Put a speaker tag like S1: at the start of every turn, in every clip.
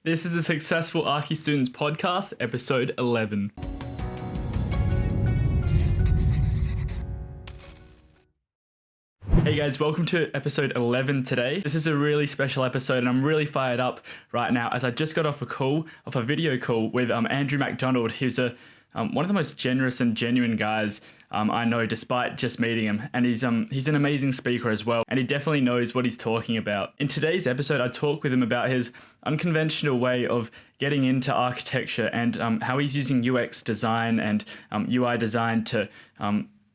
S1: This is the Successful Archi Students Podcast, episode 11. Hey guys, welcome to episode 11 today. This is a really special episode and I'm really fired up right now as I just got off a video call with Andrew MacDonald. He's one of the most generous and genuine guys I know, despite just meeting him. And he's an amazing speaker as well, and he definitely knows what he's talking about. In today's episode, I talk with him about his unconventional way of getting into architecture and how he's using UX design and UI design to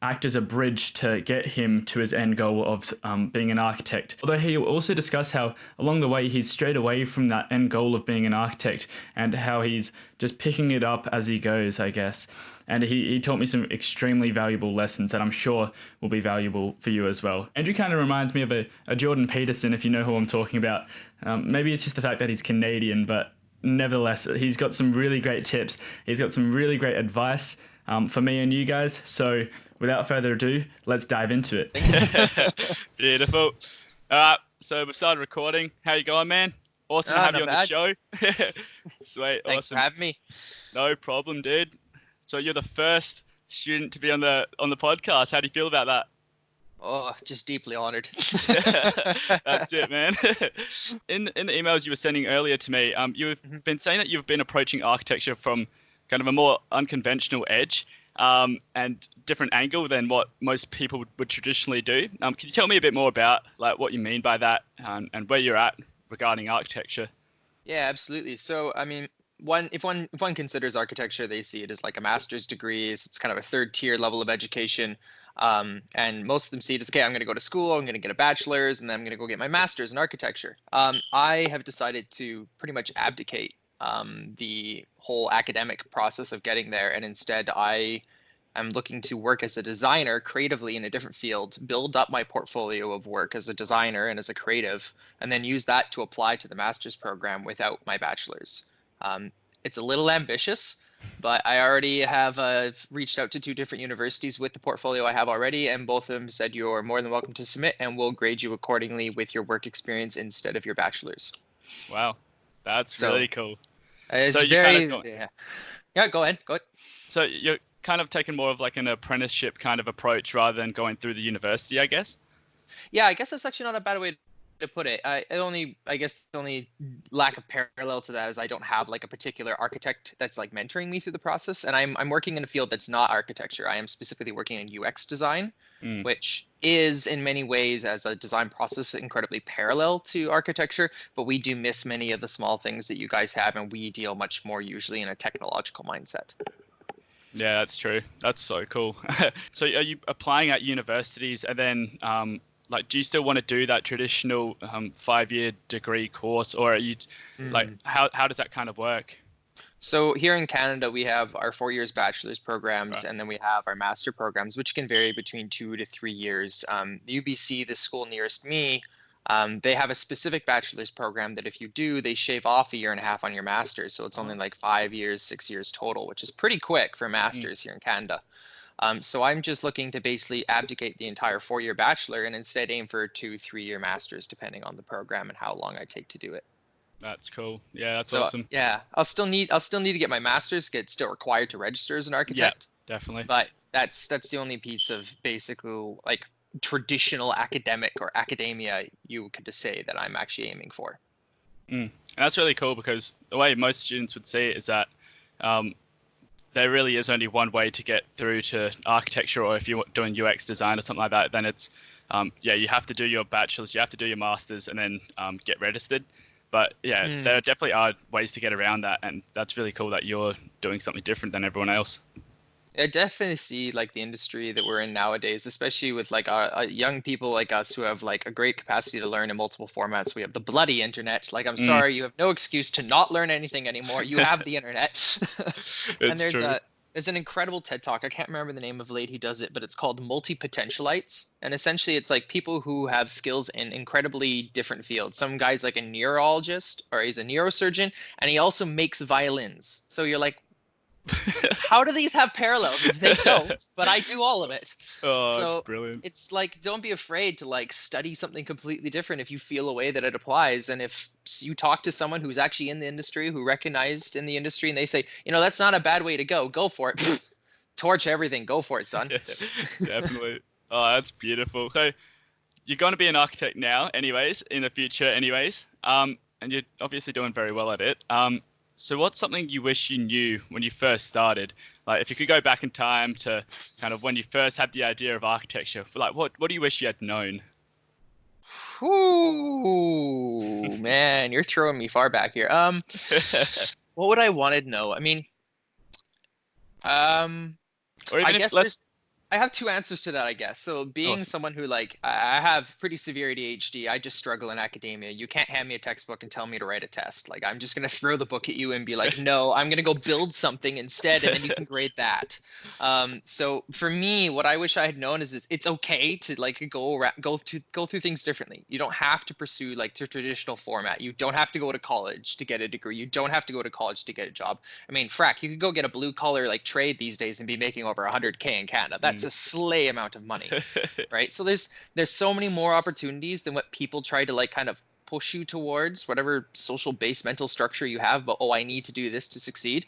S1: act as a bridge to get him to his end goal of being an architect. Although he'll also discuss how along the way he's strayed away from that end goal of being an architect and how he's just picking it up as he goes, I guess. And he taught me some extremely valuable lessons that I'm sure will be valuable for you as well. Andrew kind of reminds me of a Jordan Peterson, if you know who I'm talking about. Maybe it's just the fact that he's Canadian, but nevertheless, he's got some really great tips. He's got some really great advice for me and you guys. So without further ado, let's dive into it.
S2: Beautiful. So we started recording. How you going, man? Awesome to have you on the show. Sweet.
S3: Thanks
S2: awesome.
S3: for having me.
S2: No problem, dude. So you're the first student to be on the podcast. How do you feel about that?
S3: Oh, just deeply honored.
S2: That's it, man. In the emails you were sending earlier to me, you've been saying that you've been approaching architecture from kind of a more unconventional edge and different angle than what most people would traditionally do. Can you tell me a bit more about like what you mean by that and where you're at regarding architecture?
S3: Yeah, absolutely. So, I mean, if one considers architecture, they see it as like a master's degree. So it's kind of a third tier level of education. And most of them see it as, okay, I'm going to go to school, I'm going to get a bachelor's, and then I'm going to go get my master's in architecture. I have decided to pretty much abdicate the whole academic process of getting there. And instead, I am looking to work as a designer creatively in a different field, build up my portfolio of work as a designer and as a creative, and then use that to apply to the master's program without my bachelor's. It's a little ambitious, but I already have reached out to 2 different universities with the portfolio I have already, and both of them said you're more than welcome to submit, and we'll grade you accordingly with your work experience instead of your bachelor's.
S2: Wow, that's really cool.
S3: It's
S2: so
S3: very,
S2: go
S3: ahead.
S2: So you're kind of taking more of like an apprenticeship kind of approach rather than going through the university, I guess?
S3: Yeah, I guess that's actually not a bad way to put it. I guess the only lack of parallel to that is I don't have like a particular architect that's like mentoring me through the process, and I'm working in a field that's not architecture. I am specifically working in UX design, which is in many ways as a design process incredibly parallel to architecture, but we do miss many of the small things that you guys have, and we deal much more usually in a technological mindset.
S2: Yeah, that's true. That's so cool. So are you applying at universities and then do you still want to do that traditional 5-year degree course, or are you like how does that kind of work?
S3: So here in Canada, we have our 4 years bachelor's programs, right, and then we have our master programs, which can vary between 2 to 3 years. UBC, the school nearest me, they have a specific bachelor's program that if you do, they shave off 1.5 years on your master's. So it's only like 5 years, 6 years total, which is pretty quick for master's here in Canada. So I'm just looking to basically abdicate the entire 4-year bachelor and instead aim for a 2-3 year master's, depending on the program and how long I take to do it.
S2: That's cool. Yeah, that's awesome.
S3: Yeah, I'll still need to get my master's. Get still required to register as an architect.
S2: Yeah, definitely.
S3: But that's the only piece of basically like traditional academic or academia you could just say that I'm actually aiming for.
S2: And that's really cool because the way most students would see it is that there really is only one way to get through to architecture, or if you're doing UX design or something like that, then it's you have to do your bachelor's, you have to do your master's, and then get registered. But yeah, there definitely are ways to get around that, and that's really cool that you're doing something different than everyone else.
S3: I definitely see like the industry that we're in nowadays, especially with like young people like us who have like a great capacity to learn in multiple formats. We have the bloody internet. Like, I'm sorry, you have no excuse to not learn anything anymore. You have the internet. And there's an incredible TED Talk. I can't remember the name of the lady who does it, but it's called Multi-Potentialites. And essentially it's like people who have skills in incredibly different fields. Some guy's like a neurologist, or he's a neurosurgeon, and he also makes violins. So you're like, How do these have parallels? They don't, but I do all of it.
S2: Oh, it's
S3: So
S2: brilliant.
S3: it's like, don't be afraid to like study something completely different if you feel a way that it applies. And if you talk to someone who's actually in the industry, who recognized in the industry, and they say, that's not a bad way to go for it. Torch everything, go for it, son.
S2: Yeah, definitely. Oh, that's beautiful. So you're going to be an architect now, anyways, in the future, anyways. And you're obviously doing very well at it. So what's something you wish you knew when you first started? Like, if you could go back in time to kind of when you first had the idea of architecture, like, what do you wish you had known?
S3: Ooh, man, you're throwing me far back here. What would I want to know? I mean,
S2: Or
S3: I
S2: even if
S3: guess
S2: let's.
S3: I have two answers to that, I guess. So
S2: Oh,
S3: being someone who like I have pretty severe ADHD, I just struggle in academia. You can't hand me a textbook and tell me to write a test. Like I'm just gonna throw the book at you and be like, no, I'm gonna go build something instead, and then you can grade that. So for me, what I wish I had known is it's okay to like go through things differently. You don't have to pursue like the traditional format. You don't have to go to college to get a degree. You don't have to go to college to get a job. I mean, frack, you could go get a blue collar like trade these days and be making over 100K in Canada. That's a slay amount of money, right? So there's so many more opportunities than what people try to like kind of push you towards, whatever social base mental structure you have. But I need to do this to succeed.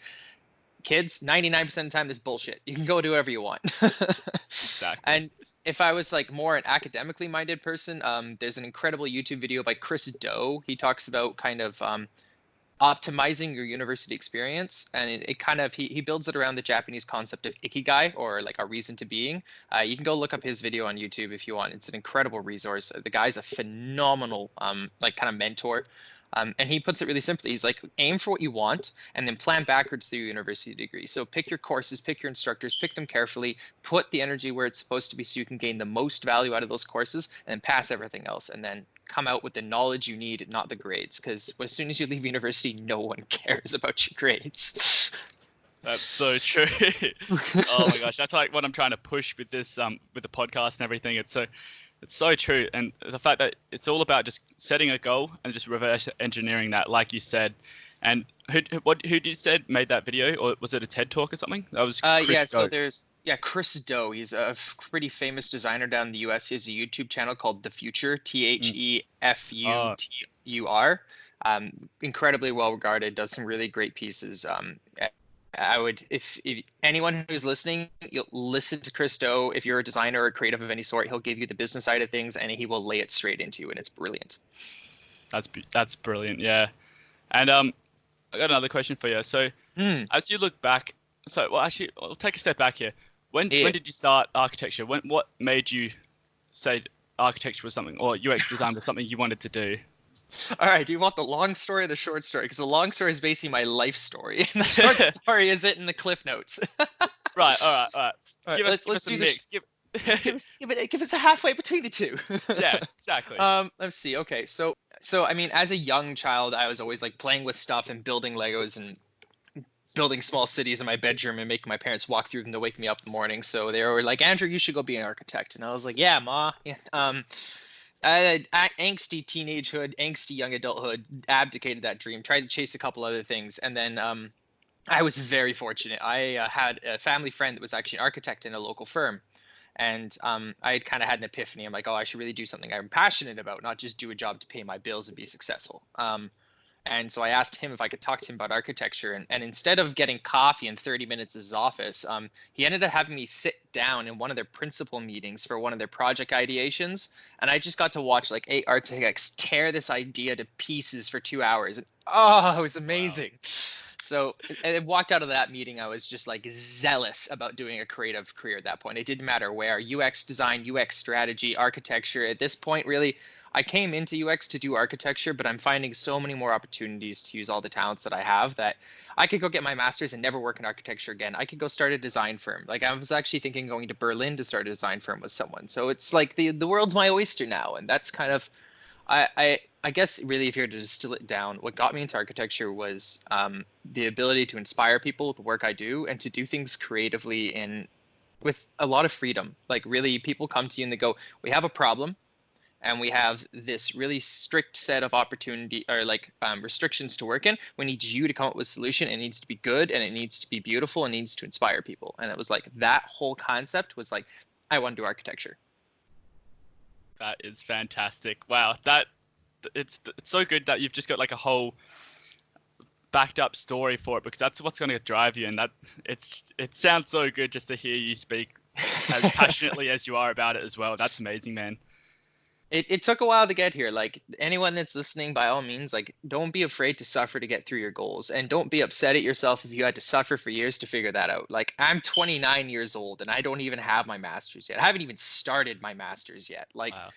S3: Kids, 99% of the time, this bullshit. You can go do whatever you want.
S2: exactly.
S3: And if I was like more an academically minded person, there's an incredible YouTube video by Chris Do. He talks about kind of optimizing your university experience, and it kind of he builds it around the Japanese concept of ikigai, or like a reason to being. You can go look up his video on YouTube if you want. It's an incredible resource. The guy's a phenomenal like kind of mentor. And he puts it really simply. He's like, aim for what you want and then plan backwards through your university degree. So pick your courses, pick your instructors, pick them carefully, put the energy where it's supposed to be so you can gain the most value out of those courses, and then pass everything else. And then come out with the knowledge you need, not the grades. Because as soon as you leave university, no one cares about your grades.
S2: That's so true. Oh my gosh, that's like what I'm trying to push with this with the podcast and everything. It's so true, and the fact that it's all about just setting a goal and just reverse engineering that, like you said. And who did you said made that video, or was it a TED talk or something? That was Chris
S3: Yeah, so
S2: Do.
S3: there's Chris Do. He's a pretty famous designer down in the US. He has a YouTube channel called The Future,
S2: Mm.
S3: TheFutur.
S2: Oh,
S3: Incredibly well regarded, does some really great pieces. I would, if anyone who's listening, you'll listen to Chris Do. If you're a designer or creative of any sort, he'll give you the business side of things and he will lay it straight into you, and it's brilliant.
S2: that's brilliant. Yeah, and I got another question for you. So
S3: Hmm.
S2: as you look back, well, actually, I'll take a step back here. When
S3: Yeah.
S2: did you start architecture? What made you say architecture was something, or UX design was something you wanted to do?
S3: All right. Do you want the long story or the short story? Because the long story is basically my life story, and the short story is it in the cliff notes.
S2: Right. All right. All right.
S3: All right.
S2: Give
S3: Let's
S2: us a
S3: do this.
S2: mix. Give.
S3: Give us a halfway between the two.
S2: Yeah. Exactly.
S3: Let's see. Okay. So I mean, as a young child, I was always like playing with stuff and building Legos and building small cities in my bedroom and making my parents walk through them to wake me up in the morning. So they were like, Andrew, you should go be an architect. And I was like, yeah, ma. Yeah. Angsty teenagehood, angsty young adulthood, abdicated that dream, tried to chase a couple other things. And then I was very fortunate. I had a family friend that was actually an architect in a local firm. And I had kind of had an epiphany. I'm like, oh, I should really do something I'm passionate about, not just do a job to pay my bills and be successful. And so I asked him if I could talk to him about architecture. And instead of getting coffee in 30 minutes at his office, he ended up having me sit down in one of their principal meetings for one of their project ideations. And I just got to watch like 8 architects tear this idea to pieces for 2 hours. And oh, it was
S2: Wow.
S3: amazing. So I walked out of that meeting. I was just like zealous about doing a creative career at that point. It didn't matter where: UX design, UX strategy, architecture. At this point, really, I came into UX to do architecture, but I'm finding so many more opportunities to use all the talents that I have that I could go get my master's and never work in architecture again. I could go start a design firm. Like I was actually thinking going to Berlin to start a design firm with someone. So it's like the world's my oyster now, and that's kind of I guess really, if you were to distill it down, what got me into architecture was the ability to inspire people with the work I do and to do things creatively and with a lot of freedom. Like really, people come to you and they go, "We have a problem. and we have this really strict set of opportunity or like restrictions to work in. We need you to come up with a solution. It needs to be good, and it needs to be beautiful, and needs to inspire people. And it was like that whole concept was like, I want to do architecture.
S2: That is fantastic. Wow, it's so good that you've just got like a whole backed up story for it, because that's what's going to drive you. And it sounds so good just to hear you speak as passionately as you are about it as well. That's amazing, man.
S3: It took a while to get here. Like, anyone that's listening, by all means, like, don't be afraid to suffer to get through your goals, and don't be upset at yourself if you had to suffer for years to figure that out. Like, I'm 29 years old and I don't even have my master's yet. I haven't even started my master's yet. Like,
S2: Wow.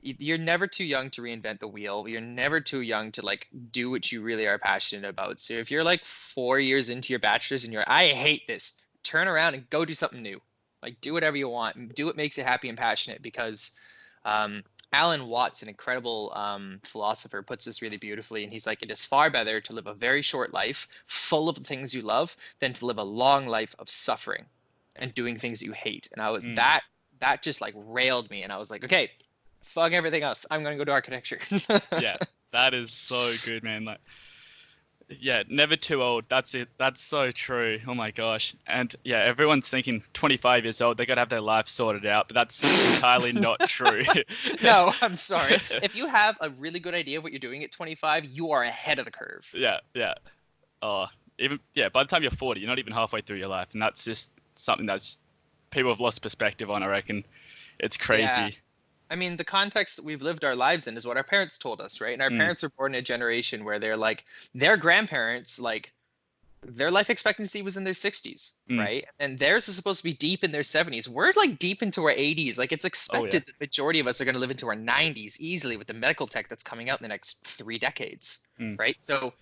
S3: you're never too young to reinvent the wheel. You're never too young to like do what you really are passionate about. So if you're like 4 years into your bachelor's and I hate this, turn around and go do something new. Like, do whatever you want. Do what makes you happy and passionate, because Alan Watts, an incredible philosopher, puts this really beautifully. And he's like, it is far better to live a very short life full of the things you love than to live a long life of suffering and doing things that you hate. And I was that just like railed me. And I was like, okay, fuck everything else. I'm going to go to architecture.
S2: Yeah, that is so good, man. Like, yeah, never too old. That's it. That's so true. Oh my gosh. And yeah, everyone's thinking 25 years old, they got to have their life sorted out, but that's entirely not true.
S3: No, I'm sorry. If you have a really good idea of what you're doing at 25, you are ahead of the curve.
S2: Yeah. Oh, by the time you're 40, you're not even halfway through your life. And that's just something that's people have lost perspective on, I reckon. It's crazy.
S3: Yeah. I mean, the context that we've lived our lives in is what our parents told us, right? And our parents were born in a generation where they're like, their grandparents, like, their life expectancy was in their 60s, right? And theirs is supposed to be deep in their 70s. We're like deep into our 80s. Like, it's expected that the majority of us are going to live into our 90s easily with the medical tech that's coming out in the next 3 decades, right? So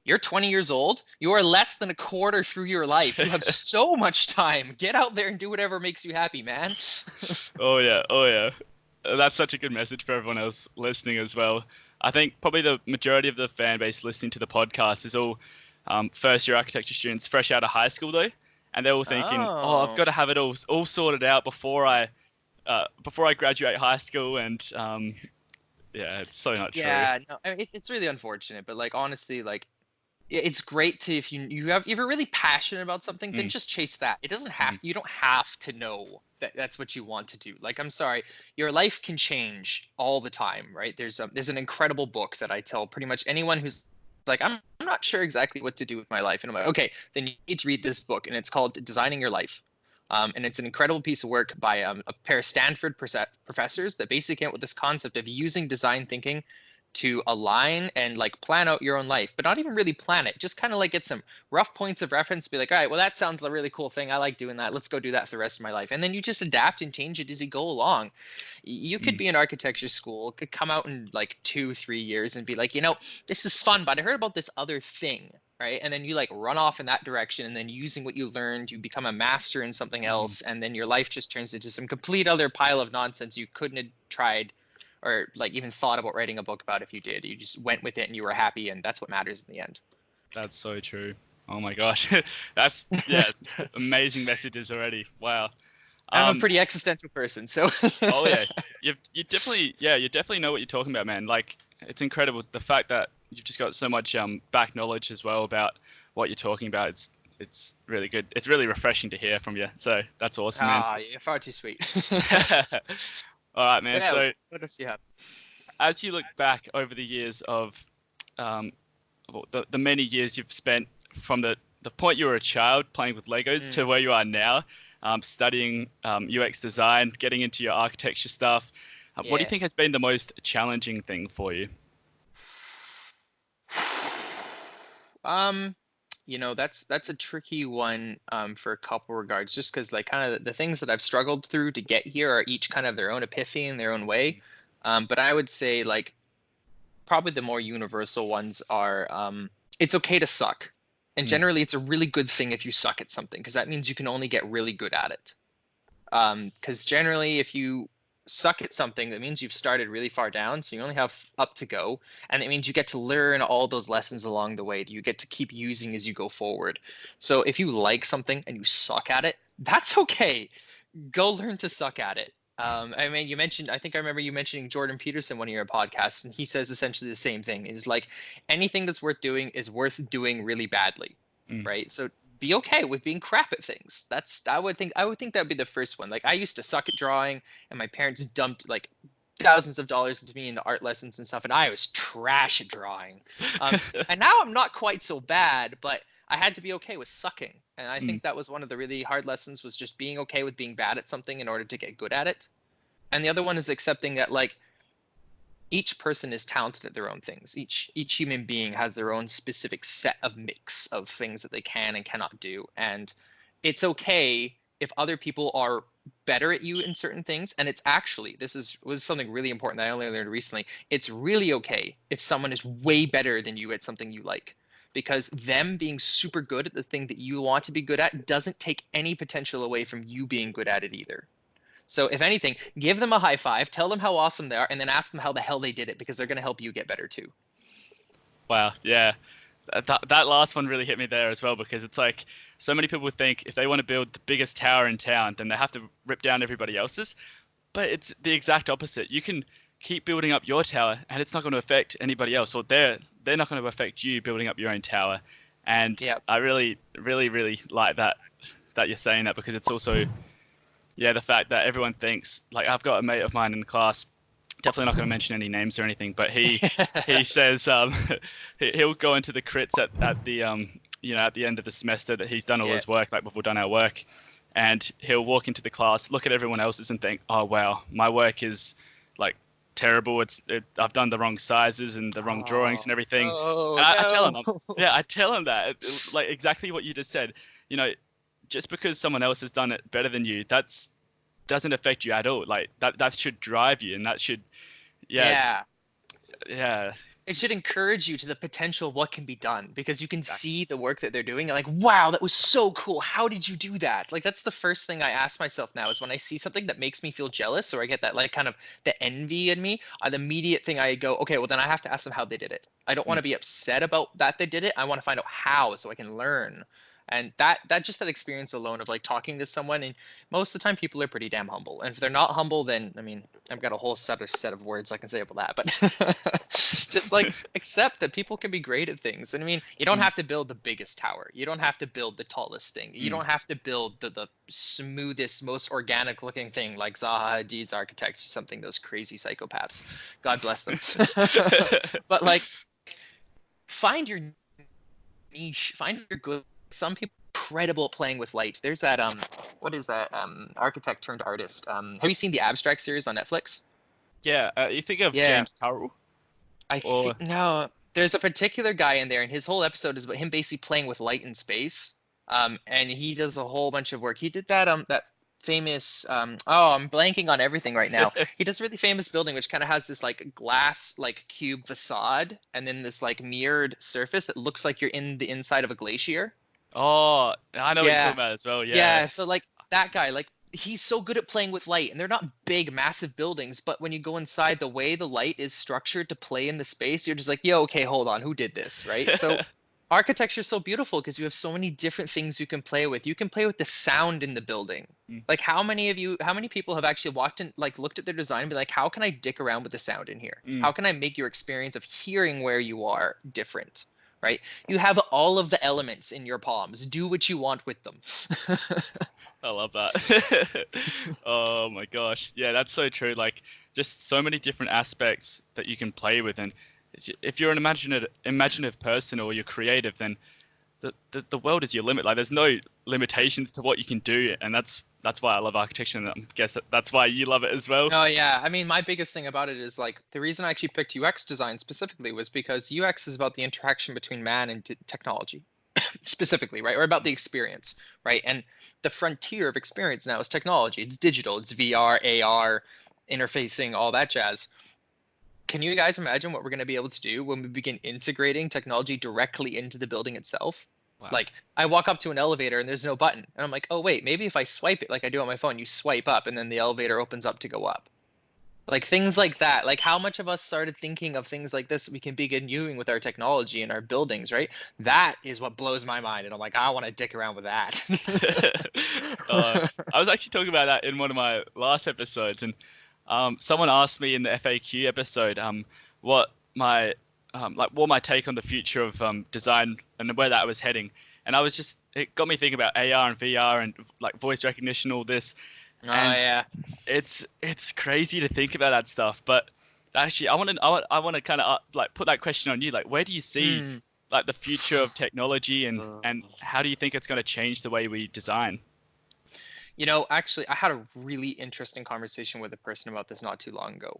S3: you're 20 years old. You are less than a quarter through your life. You have so much time. Get out there and do whatever makes you happy, man.
S2: Oh yeah. That's such a good message for everyone else listening as well. I think probably the majority of the fan base listening to the podcast is all first-year architecture students fresh out of high school, though, and they're all thinking, I've got to have it all sorted out before I graduate high school." And yeah, it's so not true.
S3: Yeah, no, I mean, it's really unfortunate, but like, honestly, like, it's great to, if if you're really passionate about something, then just chase that. It doesn't have you don't have to know that that's what you want to do. Like, I'm sorry, your life can change all the time, right? There's an incredible book that I tell pretty much anyone who's like, I'm not sure exactly what to do with my life, and I'm like, okay, then you need to read this book, and it's called Designing Your Life. And it's an incredible piece of work by a pair of Stanford professors that basically came up with this concept of using design thinking to align and like plan out your own life, but not even really plan it. Just kind of like get some rough points of reference, be like, all right, well, that sounds a really cool thing. I like doing that. Let's go do that for the rest of my life. And then you just adapt and change it as you go along. You could be in architecture school, could come out in like 2-3 years and be like, this is fun, but I heard about this other thing. Right. And then you like run off in that direction, and then using what you learned, you become a master in something else. And then your life just turns into some complete other pile of nonsense you couldn't have tried or like even thought about writing a book about if you did. You just went with it and you were happy, and that's what matters in the end.
S2: That's so true. Oh my gosh. That's amazing messages already. Wow.
S3: I'm a pretty existential person, so
S2: Oh yeah. You definitely know what you're talking about, man. Like, it's incredible the fact that you've just got so much back knowledge as well about what you're talking about. It's really good. It's really refreshing to hear from you. So that's awesome, man.
S3: You're far too sweet.
S2: All right, man.
S3: Yeah,
S2: So
S3: what else do you have?
S2: as you look back over the years of the many years you've spent from the point you were a child playing with Legos to where you are now, studying UX design, getting into your architecture stuff, what do you think has been the most challenging thing for you?
S3: That's a tricky one for a couple regards, just because like kind of the things that I've struggled through to get here are each kind of their own epiphany in their own way. But I would say like probably the more universal ones are it's okay to suck. And generally it's a really good thing if you suck at something, because that means you can only get really good at it. Because generally if you suck at something, that means you've started really far down, so you only have up to go, and it means you get to learn all those lessons along the way that you get to keep using as you go forward. So if you like something and you suck at it, that's okay. Go learn to suck at it. I mean, I think I remember you mentioning Jordan Peterson one of your podcasts, and he says essentially the same thing. Is like anything that's worth doing is worth doing really badly,
S2: Mm.
S3: right? So be okay with being crap at things. I would think that'd be the first one. Like I used to suck at drawing, and my parents dumped like thousands of dollars into me into art lessons and stuff, and I was trash at drawing. And now I'm not quite so bad, but I had to be okay with sucking. And I
S2: Mm.
S3: think that was one of the really hard lessons was just being okay with being bad at something in order to get good at it. And the other one is accepting that like each person is talented at their own things. Each human being has their own specific set of mix of things that they can and cannot do. And it's okay if other people are better at you in certain things. And it's actually, was something really important that I only learned recently. It's really okay if someone is way better than you at something you like. Because them being super good at the thing that you want to be good at doesn't take any potential away from you being good at it either. So if anything, give them a high five, tell them how awesome they are, and then ask them how the hell they did it because they're going to help you get better too.
S2: Wow, yeah. That last one really hit me there as well, because it's like so many people think if they want to build the biggest tower in town, then they have to rip down everybody else's. But it's the exact opposite. You can keep building up your tower, and it's not going to affect anybody else, or they're not going to affect you building up your own tower. And
S3: Yeah.
S2: I really, really, really like that you're saying that, because it's also, yeah, the fact that everyone thinks, like, I've got a mate of mine in the class, definitely not going to mention any names or anything, but he says he'll go into the crits at the at the end of the semester that he's done all
S3: Yeah.
S2: his work, like we've all done our work, and he'll walk into the class, look at everyone else's, and think, oh wow, my work is like terrible. I've done the wrong sizes and the wrong drawings and everything.
S3: Oh
S2: And I tell him,
S3: no.
S2: yeah, I tell him that, like exactly what you just said. You know, just because someone else has done it better than you, that's doesn't affect you at all. Like that should drive you, and that should, yeah,
S3: Yeah.
S2: yeah,
S3: It should encourage you to the potential of what can be done because you can
S2: exactly.
S3: see the work that they're doing. And like, wow, that was so cool. How did you do that? Like, that's the first thing I ask myself now is when I see something that makes me feel jealous or I get that like kind of the envy in me, the immediate thing I go, okay, well then I have to ask them how they did it. I don't want
S2: Mm.
S3: to be upset about that they did it. I want to find out how so I can learn. And that experience alone of like talking to someone, and most of the time people are pretty damn humble. And if they're not humble, then I mean, I've got a whole set of words I can say about that. But just like accept that people can be great at things. And I mean, you don't
S2: Mm.
S3: have to build the biggest tower. You don't have to build the tallest thing. You
S2: Mm.
S3: don't have to build the smoothest, most organic looking thing like Zaha Hadid's architects or something, those crazy psychopaths. God bless them. But like find your niche, find your good. Some people are incredible at playing with light. There's that what is that architect turned artist? Have you seen the Abstract series on Netflix?
S2: Yeah, you think of
S3: Yeah,
S2: James Turrell,
S3: I
S2: or
S3: think no. There's a particular guy in there, and his whole episode is about him basically playing with light in space. And he does a whole bunch of work. He did that famous oh, I'm blanking on everything right now. He does a really famous building which kind of has this like glass like cube facade and then this like mirrored surface that looks like you're in the inside of a glacier.
S2: oh, I know what you're talking
S3: Yeah.
S2: about as well. Yeah.
S3: Yeah, so like that guy, like he's so good at playing with light, and they're not big, massive buildings, but when you go inside, the way the light is structured to play in the space, you're just like, yo, okay, hold on, who did this, right? So architecture is so beautiful because you have so many different things you can play with. You can play with the sound in the building.
S2: Mm.
S3: Like how many people have actually walked in, like looked at their design and be like, how can I dick around with the sound in here?
S2: Mm.
S3: How can I make your experience of hearing where you are different? Right? You have all of the elements in your palms. Do what you want with them.
S2: I love that. Oh my gosh. Yeah, that's so true. Like just so many different aspects that you can play with, and if you're an imaginative person or you're creative, then the world is your limit. Like there's no limitations to what you can do, and that's why I love architecture, and I guess that's why you love it as well.
S3: Oh yeah, I mean, my biggest thing about it is like the reason I actually picked UX design specifically was because UX is about the interaction between man and technology, specifically, right? Or about the experience, right? And the frontier of experience now is technology. It's digital. It's VR, AR, interfacing, all that jazz. Can you guys imagine what we're going to be able to do when we begin integrating technology directly into the building itself?
S2: Wow.
S3: Like I walk up to an elevator and there's no button. And I'm like, oh wait, maybe if I swipe it like I do on my phone, you swipe up and then the elevator opens up to go up. Like things like that. Like how much of us started thinking of things like this we can begin doing with our technology and our buildings, right? That is what blows my mind. And I'm like, I want to dick around with that.
S2: I was actually talking about that in one of my last episodes, and someone asked me in the FAQ episode what my what my take on the future of design and where that was heading, and it got me thinking about AR and VR and like voice recognition, all this,
S3: Oh
S2: and
S3: yeah.
S2: it's crazy to think about that stuff. But actually, I want to kind of like put that question on you. Like, where do you see
S3: Hmm.
S2: like the future of technology, and
S3: Uh,
S2: how do you think it's going to change the way we design?
S3: Actually, I had a really interesting conversation with a person about this not too long ago.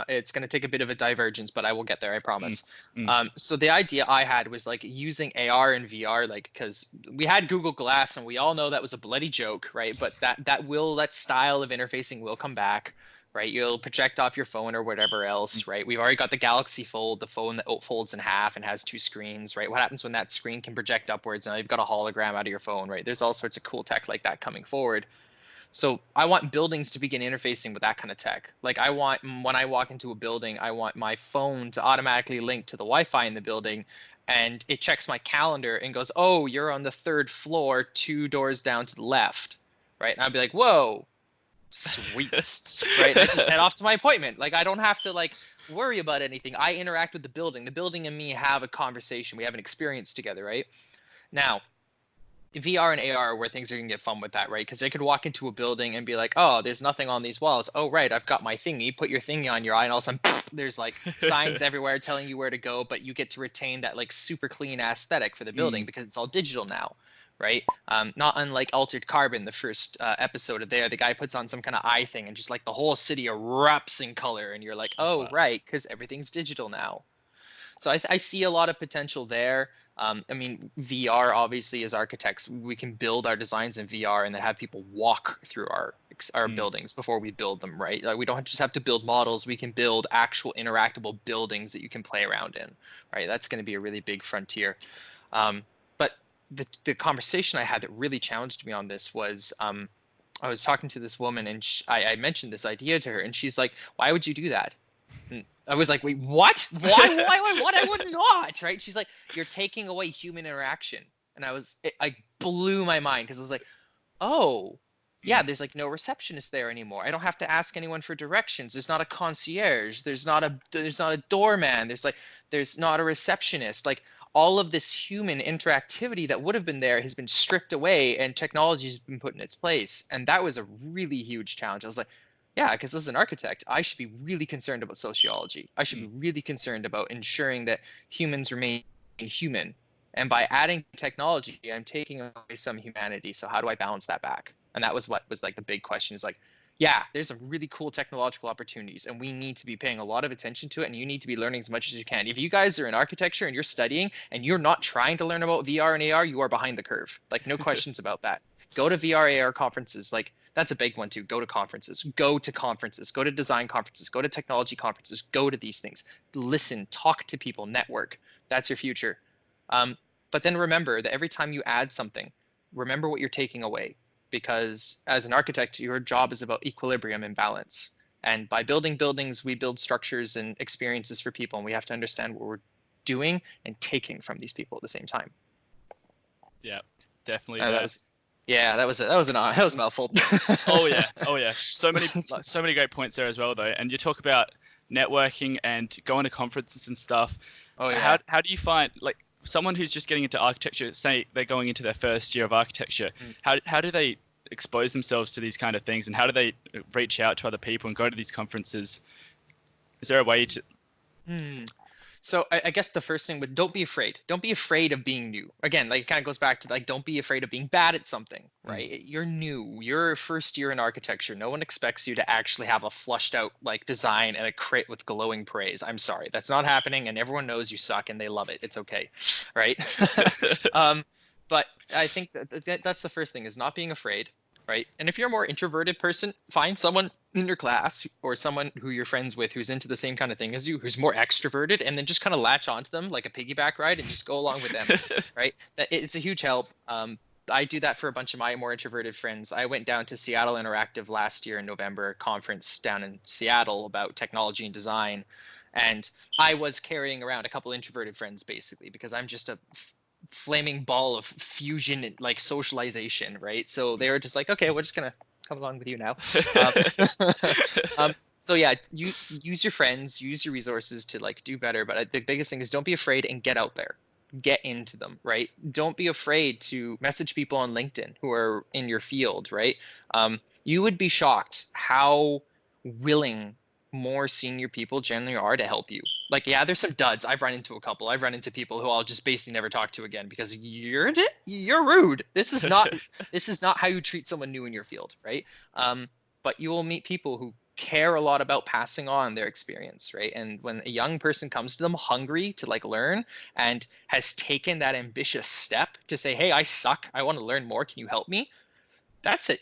S3: It's going to take a bit of a divergence, but I will get there, I
S2: Mm,
S3: promise.
S2: mm,
S3: So the idea I had was like using AR and VR, like because we had Google Glass, and we all know that was a bloody joke, right? But that style of interfacing will come back, right? You'll project off your phone or whatever
S2: mm,
S3: else, right? We've already got the Galaxy Fold, the phone that folds in half and has two screens, right? What happens when that screen can project upwards? Now you've got a hologram out of your phone, right? There's all sorts of cool tech like that coming forward. So I want buildings to begin interfacing with that kind of tech. Like I want when I walk into a building, I want my phone to automatically link to the Wi-Fi in the building, and it checks my calendar and goes, "Oh, you're on the third floor, two doors down to the left." Right? And I'd be like, "Whoa, sweet." Right? And I just head off to my appointment. Like I don't have to like worry about anything. I interact with the building. The building and me have a conversation. We have an experience together, right? Now, VR and AR are where things are gonna get fun with that, right? Because they could walk into a building and be like, "Oh, there's nothing on these walls. Oh, right, I've got my thingy. Put your thingy on your eye, and all of a sudden, there's like signs everywhere telling you where to go, but you get to retain that like super clean aesthetic for the building
S2: mm,
S3: because it's all digital now, right? Not unlike Altered Carbon, the first episode of there, the guy puts on some kind of eye thing, and just like the whole city erupts in color, and you're like, "Oh,
S2: wow.
S3: right," because everything's digital now. So I see a lot of potential there. I mean, VR obviously as architects, we can build our designs in VR and then have people walk through our
S2: Mm,
S3: buildings before we build them, right? Like we don't just have to build models; we can build actual interactable buildings that you can play around in, right? That's going to be a really big frontier. Um, but the conversation I had that really challenged me on this was I was talking to this woman and I mentioned this idea to her, and she's like, "Why would you do that?" I was like, wait, what? What? I would not, right? She's like, you're taking away human interaction. And I blew my mind because I was like, oh, yeah,
S2: mm,
S3: there's like no receptionist there anymore. I don't have to ask anyone for directions. There's not a concierge. There's not a doorman. There's not a receptionist. Like all of this human interactivity that would have been there has been stripped away and technology has been put in its place. And that was a really huge challenge. I was like, yeah, because as an architect, I should be really concerned about sociology. I should be
S2: mm.
S3: really concerned about ensuring that humans remain human. And by adding technology, I'm taking away some humanity. So how do I balance that back? And that was what was like the big question is like, yeah, there's some really cool technological opportunities and we need to be paying a lot of attention to it and you need to be learning as much as you can. If you guys are in architecture and you're studying and you're not trying to learn about VR and AR, you are behind the curve. Like no questions about that. Go to VR AR conferences. Like that's a big one too. Go to conferences. Go to conferences. Go to design conferences. Go to technology conferences. Go to these things. Listen, talk to people, network. That's your future. But then remember that every time you add something, remember what you're taking away. Because as an architect, your job is about equilibrium and balance. And by building buildings, we build structures and experiences for people. And we have to understand what we're doing and taking from these people at the same time.
S2: Yeah, definitely
S3: That
S2: there.
S3: was, yeah, that was a mouthful.
S2: Oh yeah, oh yeah. So many great points there as well, though. And you talk about networking and going to conferences and stuff.
S3: Oh yeah.
S2: How do you find like someone who's just getting into architecture? Say they're going into their first year of architecture.
S3: Mm.
S2: How do they expose themselves to these kind of things, and how do they reach out to other people and go to these conferences? Is there a way to?
S3: Hmm. So I guess the first thing would don't be afraid. Don't be afraid of being new. Again, like it kind of goes back to like don't be afraid of being bad at something,
S2: Mm,
S3: right? You're new. You're first year in architecture. No one expects you to actually have a flushed out like design and a crit with glowing praise. I'm sorry. That's not happening and everyone knows you suck and they love it. It's okay. Right? um, but I think that's the first thing is not being afraid, right? And if you're a more introverted person, find someone in your class or someone who you're friends with who's into the same kind of thing as you, who's more extroverted, and then just kind of latch onto them like a piggyback ride and just go along with them, right? It's a huge help. I do that for a bunch of my more introverted friends. I went down to Seattle Interactive last year in November, a conference down in Seattle about technology and design. And I was carrying around a couple introverted friends basically because I'm just a flaming ball of fusion, like socialization, right? So they were just like, okay, we're just gonna come along with you now. So yeah, you use your friends, use your resources to like do better. But the biggest thing is don't be afraid and get out there, get into them, right? Don't be afraid to message people on LinkedIn who are in your field, right? You would be shocked how willing more senior people generally are to help you. Like, yeah, there's some duds. I've run into a couple. I've run into people who I'll just basically never talk to again because you're rude. This is not how you treat someone new in your field, right? But you will meet people who care a lot about passing on their experience, right? And when a young person comes to them hungry to like learn and has taken that ambitious step to say, hey, I suck, I want to learn more, can you help me? That's it.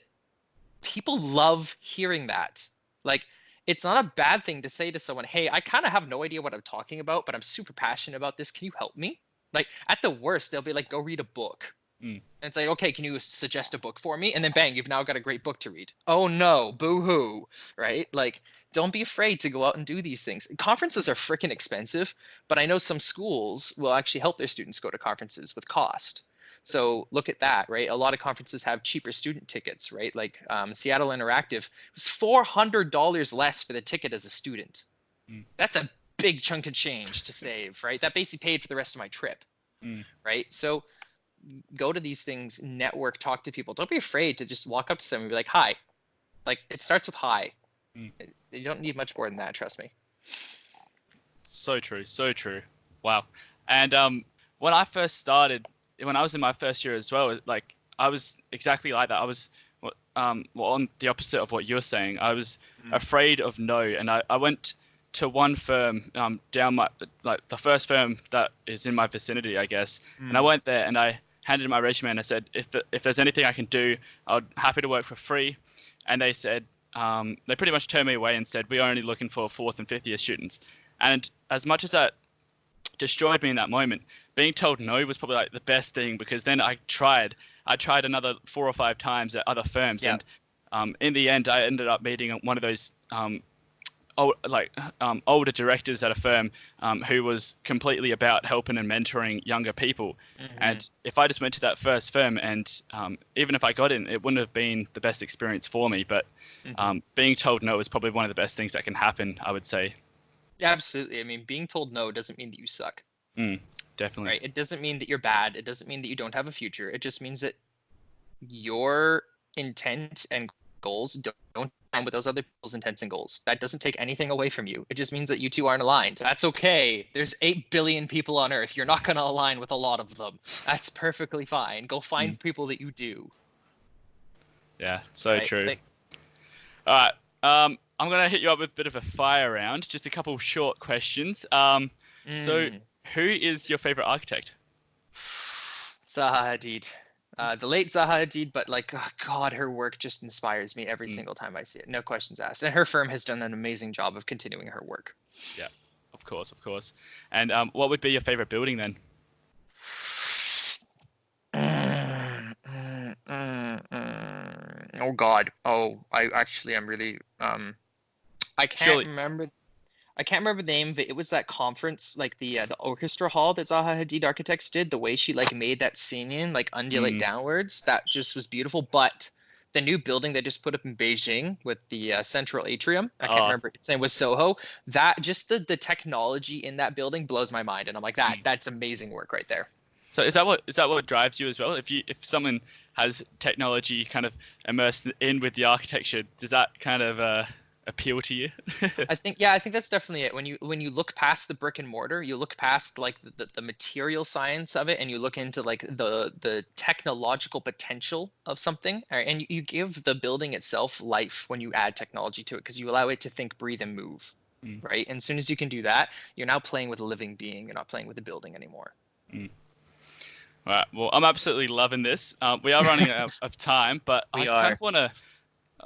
S3: People love hearing that. Like, it's not a bad thing to say to someone, hey, I kind of have no idea what I'm talking about, but I'm super passionate about this, can you help me? Like, at the worst, they'll be like, go read a book. And it's like, okay, can you suggest a book for me? And then bang, you've now got a great book to read. Oh no, boo-hoo, right? Like, don't be afraid to go out and do these things. Conferences are freaking expensive, but I know some schools will actually help their students go to conferences with cost. So look at that, right? A lot of conferences have cheaper student tickets, right? Like Seattle Interactive was $400 less for the ticket as a student. That's a big chunk of change to save, right? That basically paid for the rest of my trip, right? So go to these things, network, talk to people. Don't be afraid to just walk up to someone and be like, hi. Like, it starts with hi. You don't need much more than that, trust me.
S2: So true, so true. Wow. And when I first started, when I was in my first year as well, like I was exactly like that. I was on the opposite of what you're saying. I was afraid of no, and I went to one firm down my like the first firm that is in my vicinity, I guess. And I went there and I handed in my resume and I said, if there's anything I can do, I'm happy to work for free. And they said, they pretty much turned me away and said, we're only looking for 4th and 5th year students. And as much as that destroyed me in that moment, being told no was probably like the best thing, because then I tried another 4 or 5 times at other firms.
S3: Yeah.
S2: And in the end, I ended up meeting one of those older directors at a firm who was completely about helping and mentoring younger people. And if I just went to that first firm and even if I got in, it wouldn't have been the best experience for me. But being told no is probably one of the best things that can happen, I would say.
S3: Absolutely. I mean, being told no doesn't mean that you suck.
S2: Definitely.
S3: Right? It doesn't mean that you're bad. It doesn't mean that you don't have a future. It just means that your intent and goals don't align with those other people's intents and goals. That doesn't take anything away from you. It just means that you two aren't aligned. That's okay. There's 8 billion people on Earth. You're not going to align with a lot of them. That's perfectly fine. Go find people that you do.
S2: Yeah, so
S3: right?
S2: true. All right. I'm going to hit you up with a bit of a fire round. Just a couple short questions. So who is your favorite architect?
S3: Zaha Hadid. The late Zaha Hadid, but like, oh God, her work just inspires me every single time I see it. No questions asked. And her firm has done an amazing job of continuing her work.
S2: Yeah, of course. And what would be your favorite building then?
S3: Oh God. Oh, I'm really I can't remember. I can't remember the name of it. It was that conference, like the orchestra hall that Zaha Hadid Architects did. The way she like made that scenion like undulate downwards, that just was beautiful. But the new building they just put up in Beijing with the central atrium, I can't remember its name, was Soho. That just the technology in that building blows my mind, and I'm like, that's amazing work right there.
S2: So is that what drives you as well? If someone has technology kind of immersed in with the architecture, does that kind of appeal to you?
S3: I think that's definitely it. When you look past the brick and mortar, you look past like the material science of it, and you look into like the technological potential of something, and you give the building itself life when you add technology to it, because you allow it to think, breathe, and move, right? And as soon as you can do that, you're now playing with a living being. You're not playing with a building anymore.
S2: All right. Well, I'm absolutely loving this. We are running out of time, but I kind of want to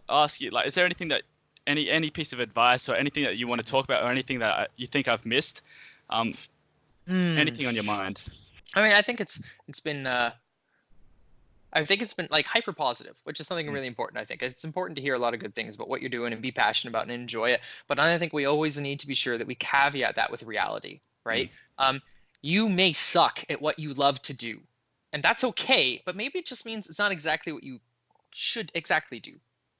S2: ask you, like, is there anything that any piece of advice or anything that you want to talk about, or anything that you think I've missed? Anything on your mind?
S3: I mean, I think it's been I think it's been like hyper positive, which is something really important. I think it's important to hear a lot of good things about what you're doing and be passionate about and enjoy it. But I think we always need to be sure that we caveat that with reality, right? You may suck at what you love to do, and that's okay. But maybe it just means it's not exactly what you should exactly do,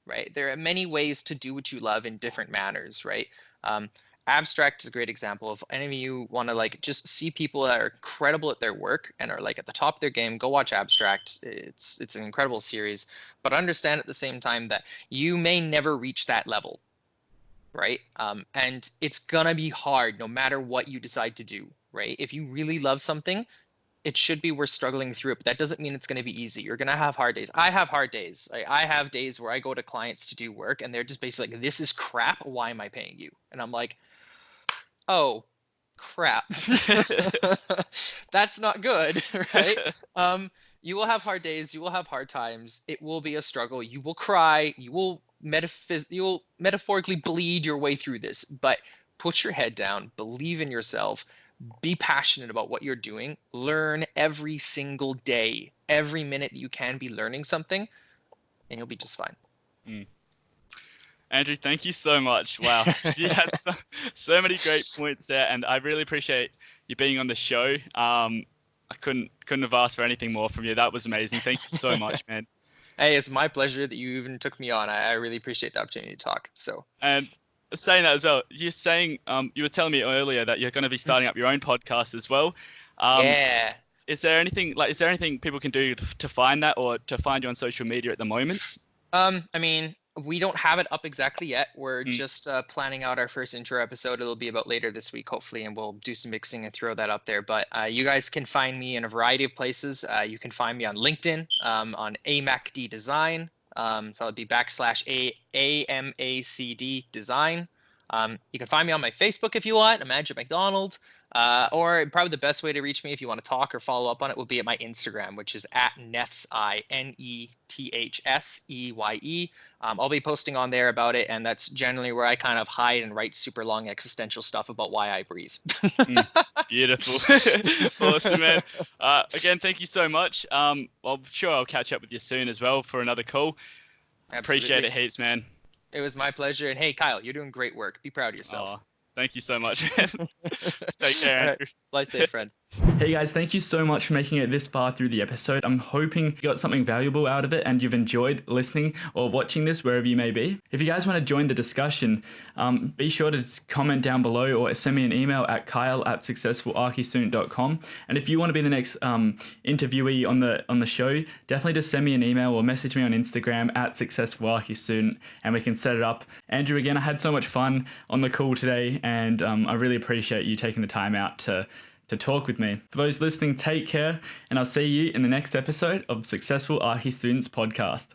S3: right? There are many ways to do what you love in different manners, right? Um, Abstract is a great example. If any of you want to like just see people that are incredible at their work and are like at the top of their game, go watch Abstract. It's an incredible series, but understand at the same time that you may never reach that level, right? And it's gonna be hard no matter what you decide to do, right? If you really love something, it should be worth struggling through it, but that doesn't mean it's going to be easy. You're going to have hard days. I have hard days. I have days where I go to clients to do work and they're just basically like, this is crap. Why am I paying you? And I'm like, oh, crap. That's not good, right? You will have hard days. You will have hard times. It will be a struggle. You will cry. You will metaphorically bleed your way through this, but put your head down, believe in yourself, be passionate about what you're doing, learn every single day, every minute you can be learning something, and you'll be just fine.
S2: Andrew, thank you so much. Wow, you had so many great points there, and I really appreciate you being on the show. I couldn't have asked for anything more from you. That was amazing. Thank you so much, man.
S3: Hey, it's my pleasure that you even took me on. I really appreciate the opportunity to talk. So.
S2: And saying that as well, you're saying you were telling me earlier that you're going to be starting up your own podcast as well.
S3: Yeah.
S2: Is there anything people can do to find that or to find you on social media at the moment?
S3: I mean, we don't have it up exactly yet. We're just planning out our first intro episode. It'll be about later this week, hopefully, and we'll do some mixing and throw that up there. But you guys can find me in a variety of places. You can find me on LinkedIn, on AMACD Design. So it'll be /AMACD Design. You can find me on my Facebook if you want. I'm Andrew MacDonald. Or probably the best way to reach me if you want to talk or follow up on it would be at my Instagram, which is @NETHSEYE, NETHSEYE. I'll be posting on there about it, and that's generally where I kind of hide and write super long existential stuff about why I breathe.
S2: Beautiful. Awesome, man. Again, thank you so much. I'm sure I'll catch up with you soon as well for another call.
S3: Absolutely.
S2: Appreciate it heaps, man.
S3: It was my pleasure. And hey, Kyle, you're doing great work. Be proud of yourself.
S2: Oh, thank you so much. Take care, Andrew.
S3: Flight safe, friend.
S1: Hey guys, thank you so much for making it this far through the episode. I'm hoping you got something valuable out of it and you've enjoyed listening or watching this wherever you may be. If you guys want to join the discussion, be sure to comment down below or send me an email at kyle@successfularchistudent.com. And if you want to be the next interviewee on the show, definitely just send me an email or message me on Instagram @successfularchistudent and we can set it up. Andrew, again, I had so much fun on the call today and I really appreciate you taking the time out to talk with me. For those listening, take care, and I'll see you in the next episode of Successful Archi Students Podcast.